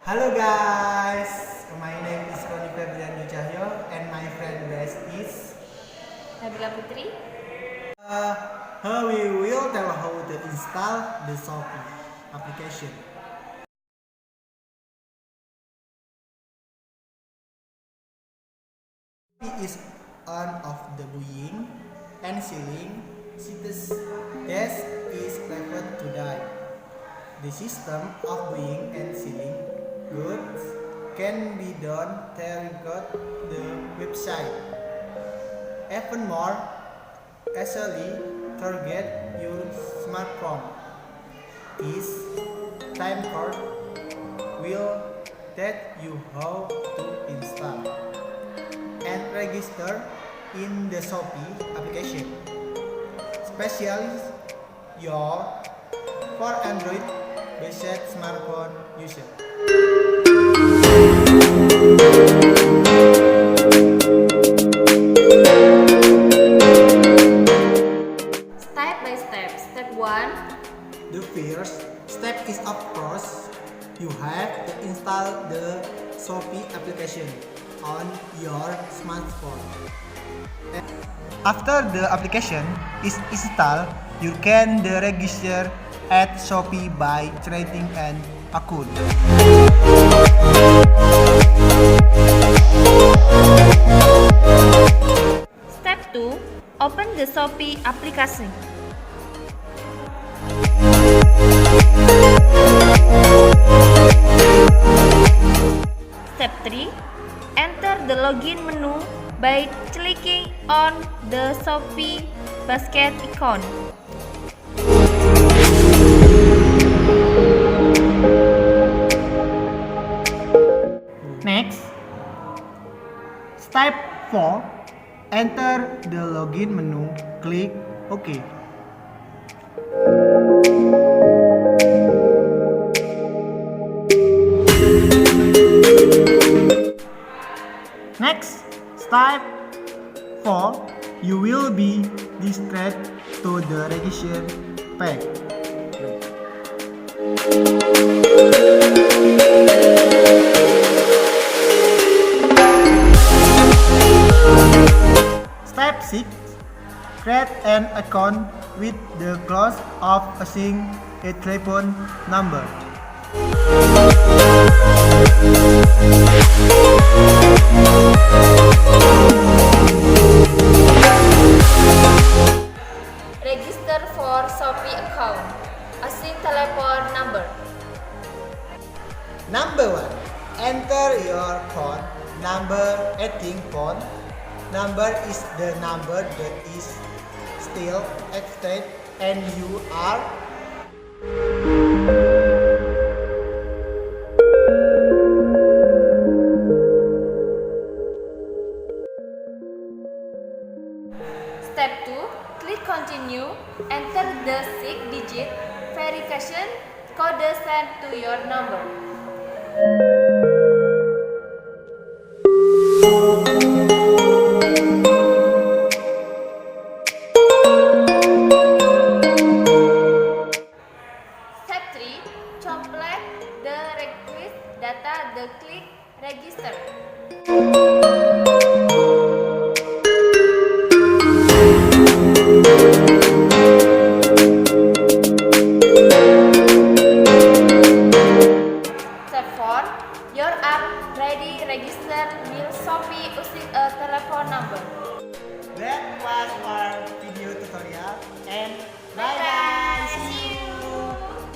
Hello guys, my name is FEBRIAN CAHYO and my friend best is PUTRI. Here we will tell how to install the Shopee application. Shopee is one of the buying and selling sites that is private today. The system of buying and selling goods can be done through the website. Even more easily target your smartphone. This time code will tell you how to install and register in the Shopee application, especially for Android-based smartphone user. Step by step. Step 1. The first step is, of course, you have to install the Shopee application on your smartphone. After the application is installed, you can register at Shopee by creating an account. Step 2. Open the Shopee application. Step 3. Enter the login menu by clicking on the Shopee basket icon. Next, step 4. Enter the login menu, click OK. Next, step 4. You will be directed to the registration page. Step 6. Create an account with the clause of using a telephone number. Register for Shopee account using telephone number. Number 1. Enter your phone number. Adding phone number is the number that is still active and you are Step 2. Click continue. Enter the 6-digit verification code sent to your number. Step 3. Complete the request data. Click register. Step 4. Your app ready. Register with Shopee using a telephone number. that was our